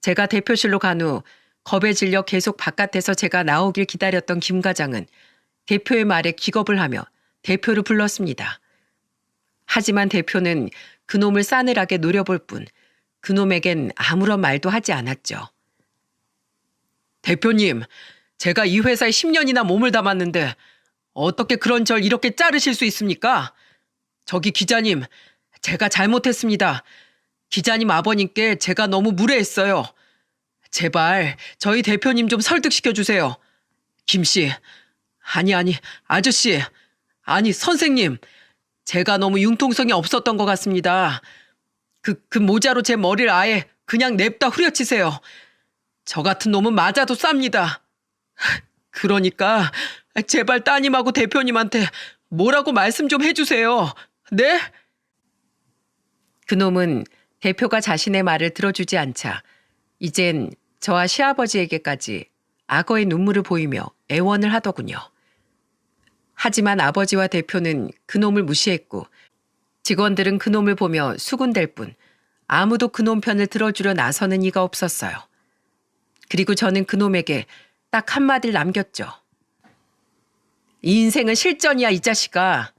제가 대표실로 간 후 겁에 질려 계속 바깥에서 제가 나오길 기다렸던 김 과장은 대표의 말에 기겁을 하며 대표를 불렀습니다. 하지만 대표는 그놈을 싸늘하게 노려볼 뿐 그놈에겐 아무런 말도 하지 않았죠.
대표님, 제가 이 회사에 10년이나 몸을 담았는데 어떻게 그런 절 이렇게 자르실 수 있습니까? 저기 기자님, 제가 잘못했습니다. 기자님 아버님께 제가 너무 무례했어요. 제발 저희 대표님 좀 설득시켜 주세요. 김씨, 아니, 아저씨, 아니 선생님, 제가 너무 융통성이 없었던 것 같습니다. 그 모자로 제 머리를 아예 그냥 냅다 후려치세요. 저 같은 놈은 맞아도 쌉니다. 그러니까 제발 따님하고 대표님한테 뭐라고 말씀 좀 해주세요. 네?
그놈은 대표가 자신의 말을 들어주지 않자 이젠 저와 시아버지에게까지 악어의 눈물을 보이며 애원을 하더군요. 하지만 아버지와 대표는 그놈을 무시했고 직원들은 그놈을 보며 수군댈 뿐 아무도 그놈 편을 들어주려 나서는 이가 없었어요. 그리고 저는 그놈에게 딱 한마디를 남겼죠. 이 인생은 실전이야, 이 자식아.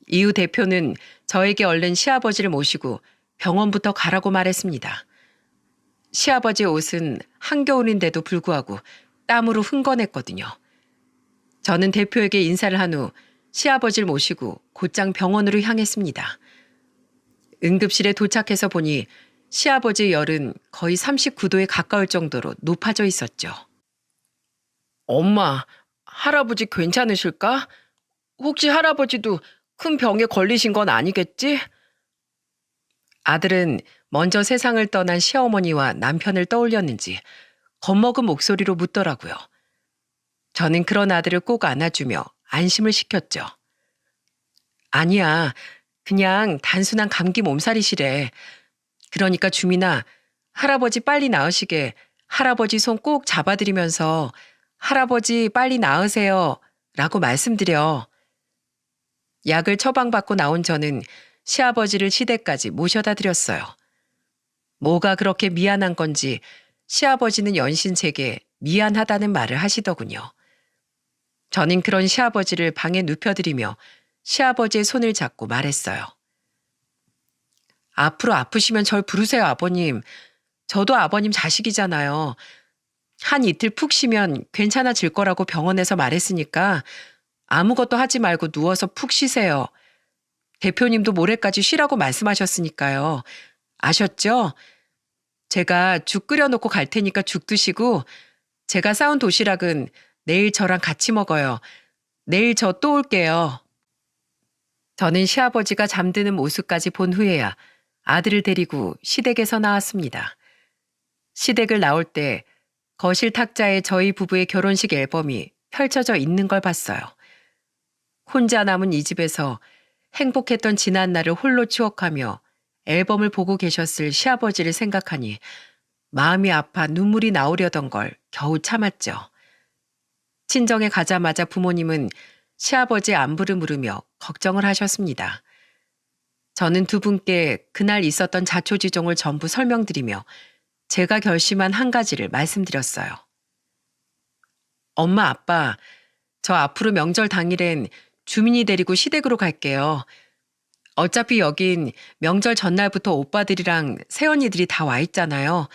이후 대표는 저에게 얼른 시아버지를 모시고 병원부터 가라고 말했습니다. 시아버지의 옷은 한겨울인데도 불구하고 땀으로 흥건했거든요. 저는 대표에게 인사를 한 후 시아버지를 모시고 곧장 병원으로 향했습니다. 응급실에 도착해서 보니 시아버지의 열은 거의 39도에 가까울 정도로 높아져 있었죠. 엄마, 할아버지 괜찮으실까? 혹시 할아버지도 큰 병에 걸리신 건 아니겠지? 아들은 먼저 세상을 떠난 시어머니와 남편을 떠올렸는지 겁먹은 목소리로 묻더라고요. 저는 그런 아들을 꼭 안아주며 안심을 시켰죠. 아니야, 그냥 단순한 감기 몸살이시래. 그러니까 주민아, 할아버지 빨리 나으시게 할아버지 손 꼭 잡아드리면서 할아버지 빨리 나으세요 라고 말씀드려. 약을 처방받고 나온 저는 시아버지를 시댁까지 모셔다 드렸어요. 뭐가 그렇게 미안한 건지 시아버지는 연신 제게 미안하다는 말을 하시더군요. 저는 그런 시아버지를 방에 눕혀드리며 시아버지의 손을 잡고 말했어요. 앞으로 아프시면 절 부르세요, 아버님. 저도 아버님 자식이잖아요. 한 이틀 푹 쉬면 괜찮아질 거라고 병원에서 말했으니까 아무것도 하지 말고 누워서 푹 쉬세요. 대표님도 모레까지 쉬라고 말씀하셨으니까요. 아셨죠? 제가 죽 끓여놓고 갈 테니까 죽 드시고 제가 싸운 도시락은 내일 저랑 같이 먹어요. 내일 저 또 올게요. 저는 시아버지가 잠드는 모습까지 본 후에야 아들을 데리고 시댁에서 나왔습니다. 시댁을 나올 때 거실 탁자에 저희 부부의 결혼식 앨범이 펼쳐져 있는 걸 봤어요. 혼자 남은 이 집에서 행복했던 지난 날을 홀로 추억하며 앨범을 보고 계셨을 시아버지를 생각하니 마음이 아파 눈물이 나오려던 걸 겨우 참았죠. 친정에 가자마자 부모님은 시아버지의 안부를 물으며 걱정을 하셨습니다. 저는 두 분께 그날 있었던 자초지종을 전부 설명드리며 제가 결심한 한 가지를 말씀드렸어요. 엄마, 아빠, 저 앞으로 명절 당일엔 주민이 데리고 시댁으로 갈게요. 어차피 여긴 명절 전날부터 오빠들이랑 새언니들이 다 와 있잖아요.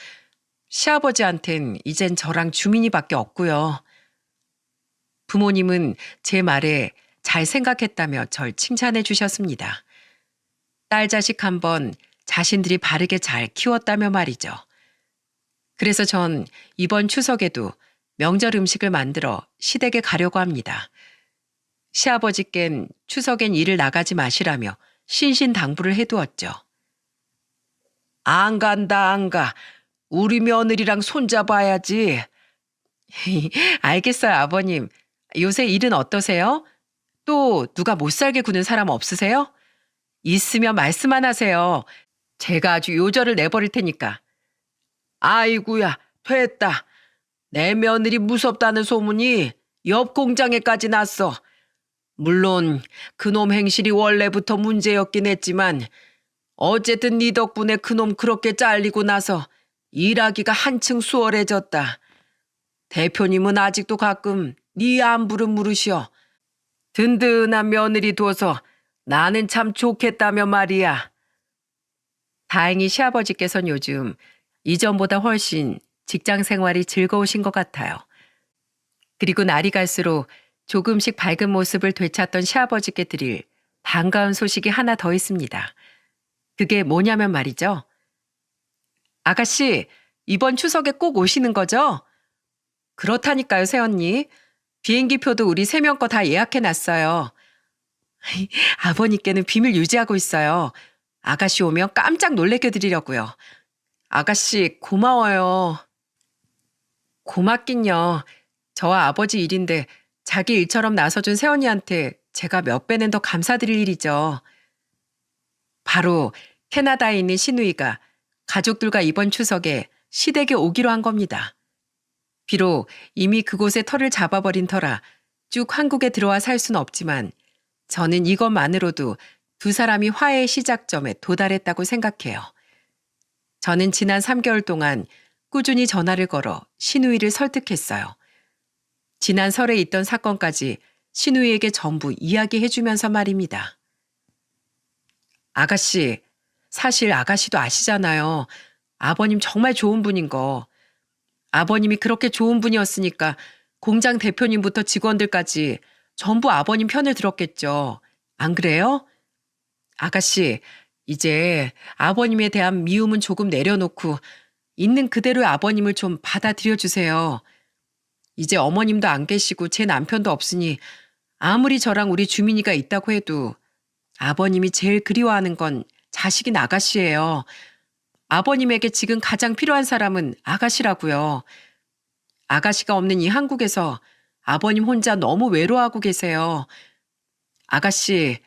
시아버지한텐 이젠 저랑 주민이밖에 없고요. 부모님은 제 말에 잘 생각했다며 절 칭찬해 주셨습니다. 딸 자식 한번 자신들이 바르게 잘 키웠다며 말이죠. 그래서 전 이번 추석에도 명절 음식을 만들어 시댁에 가려고 합니다. 시아버지껜 추석엔 일을 나가지 마시라며 신신당부를 해두었죠. 안 간다, 안 가. 우리 며느리랑 손잡아야지. 알겠어요, 아버님. 요새 일은 어떠세요? 또 누가 못 살게 구는 사람 없으세요? 있으면 말씀만 하세요. 제가 아주 요절을 내버릴 테니까. 아이구야, 됐다. 내 며느리 무섭다는 소문이 옆 공장에까지 났어. 물론 그놈 행실이 원래부터 문제였긴 했지만 어쨌든 네 덕분에 그놈 그렇게 잘리고 나서 일하기가 한층 수월해졌다. 대표님은 아직도 가끔 네 안부를 물으셔. 든든한 며느리 둬서 나는 참 좋겠다며 말이야. 다행히 시아버지께서는 요즘 이전보다 훨씬 직장 생활이 즐거우신 것 같아요. 그리고 날이 갈수록 조금씩 밝은 모습을 되찾던 시아버지께 드릴 반가운 소식이 하나 더 있습니다. 그게 뭐냐면 말이죠. 아가씨, 이번 추석에 꼭 오시는 거죠? 그렇다니까요, 새언니. 비행기표도 우리 3명 거 다 예약해놨어요. 아버님께는 비밀 유지하고 있어요. 아가씨 오면 깜짝 놀래켜드리려고요. 아가씨 고마워요. 고맙긴요. 저와 아버지 일인데 자기 일처럼 나서준 새언니한테 제가 몇 배는 더 감사드릴 일이죠. 바로 캐나다에 있는 시누이가 가족들과 이번 추석에 시댁에 오기로 한 겁니다. 비록 이미 그곳에 터를 잡아버린 터라 쭉 한국에 들어와 살 수는 없지만 저는 이것만으로도 두 사람이 화해의 시작점에 도달했다고 생각해요. 저는 지난 3개월 동안 꾸준히 전화를 걸어 시누이를 설득했어요. 지난 설에 있던 사건까지 시누이에게 전부 이야기해주면서 말입니다. 아가씨, 사실 아가씨도 아시잖아요. 아버님 정말 좋은 분인 거. 아버님이 그렇게 좋은 분이었으니까 공장 대표님부터 직원들까지 전부 아버님 편을 들었겠죠. 안 그래요? 아가씨, 이제 아버님에 대한 미움은 조금 내려놓고 있는 그대로의 아버님을 좀 받아들여 주세요. 이제 어머님도 안 계시고 제 남편도 없으니 아무리 저랑 우리 주민이가 있다고 해도 아버님이 제일 그리워하는 건 자식인 아가씨예요. 아버님에게 지금 가장 필요한 사람은 아가씨라고요. 아가씨가 없는 이 한국에서 아버님 혼자 너무 외로워하고 계세요. 아가씨,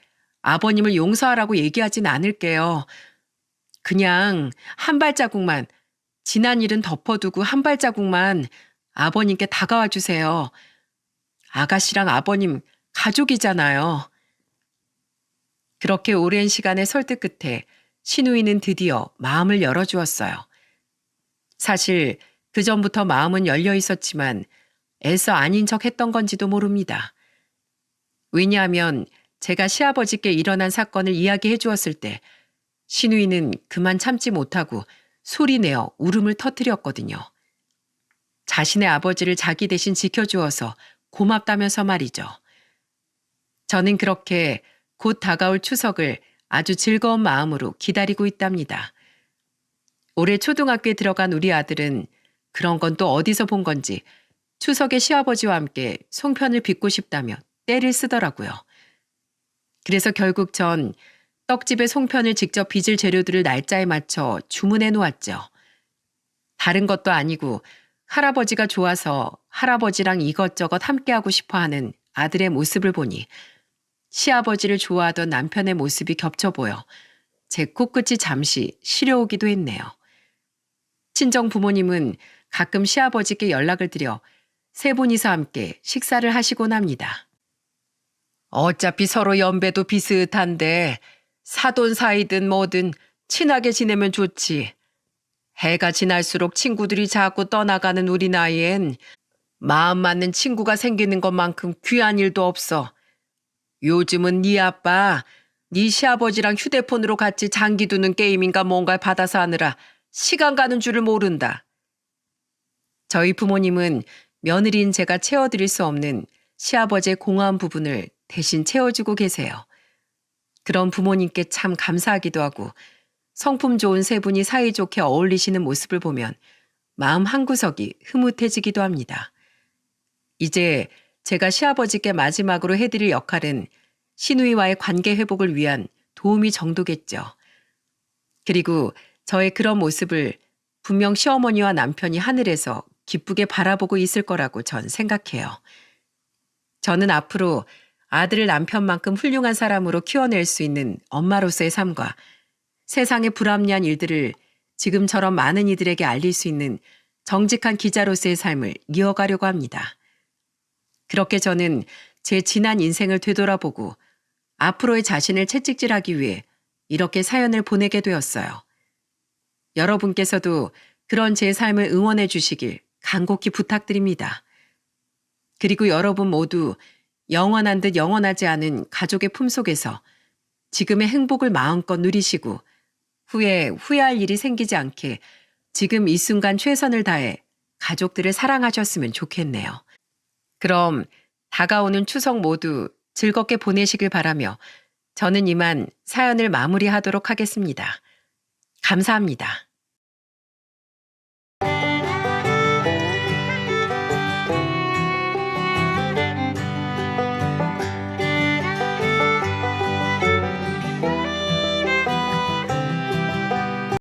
아버님을 용서하라고 얘기하진 않을게요. 그냥 한 발자국만, 지난 일은 덮어두고 한 발자국만 아버님께 다가와 주세요. 아가씨랑 아버님 가족이잖아요. 그렇게 오랜 시간의 설득 끝에 신우이는 드디어 마음을 열어주었어요. 사실 그 전부터 마음은 열려 있었지만 애써 아닌 척 했던 건지도 모릅니다. 왜냐하면 제가 시아버지께 일어난 사건을 이야기해 주었을 때 신우이는 그만 참지 못하고 소리내어 울음을 터뜨렸거든요. 자신의 아버지를 자기 대신 지켜주어서 고맙다면서 말이죠. 저는 그렇게 곧 다가올 추석을 아주 즐거운 마음으로 기다리고 있답니다. 올해 초등학교에 들어간 우리 아들은 그런 건 또 어디서 본 건지 추석에 시아버지와 함께 송편을 빚고 싶다며 떼를 쓰더라고요. 그래서 결국 전 떡집에 송편을 직접 빚을 재료들을 날짜에 맞춰 주문해 놓았죠. 다른 것도 아니고 할아버지가 좋아서 할아버지랑 이것저것 함께하고 싶어하는 아들의 모습을 보니 시아버지를 좋아하던 남편의 모습이 겹쳐 보여 제 코끝이 잠시 시려오기도 했네요. 친정 부모님은 가끔 시아버지께 연락을 드려 세 분이서 함께 식사를 하시곤 합니다. 어차피 서로 연배도 비슷한데 사돈 사이든 뭐든 친하게 지내면 좋지. 해가 지날수록 친구들이 자꾸 떠나가는 우리 나이엔 마음 맞는 친구가 생기는 것만큼 귀한 일도 없어. 요즘은 네 아빠, 네 시아버지랑 휴대폰으로 같이 장기 두는 게임인가 뭔가를 받아서 하느라 시간 가는 줄을 모른다. 저희 부모님은 며느리인 제가 채워드릴 수 없는 시아버지의 공허한 부분을 대신 채워주고 계세요. 그런 부모님께 참 감사하기도 하고 성품 좋은 세 분이 사이좋게 어울리시는 모습을 보면 마음 한구석이 흐뭇해지기도 합니다. 이제 제가 시아버지께 마지막으로 해드릴 역할은 시누이와의 관계 회복을 위한 도우미 정도겠죠. 그리고 저의 그런 모습을 분명 시어머니와 남편이 하늘에서 기쁘게 바라보고 있을 거라고 전 생각해요. 저는 앞으로 아들을 남편만큼 훌륭한 사람으로 키워낼 수 있는 엄마로서의 삶과 세상의 불합리한 일들을 지금처럼 많은 이들에게 알릴 수 있는 정직한 기자로서의 삶을 이어가려고 합니다. 그렇게 저는 제 지난 인생을 되돌아보고 앞으로의 자신을 채찍질하기 위해 이렇게 사연을 보내게 되었어요. 여러분께서도 그런 제 삶을 응원해 주시길 간곡히 부탁드립니다. 그리고 여러분 모두 영원한 듯 영원하지 않은 가족의 품속에서 지금의 행복을 마음껏 누리시고 후에 후회할 일이 생기지 않게 지금 이 순간 최선을 다해 가족들을 사랑하셨으면 좋겠네요. 그럼 다가오는 추석 모두 즐겁게 보내시길 바라며 저는 이만 사연을 마무리하도록 하겠습니다. 감사합니다.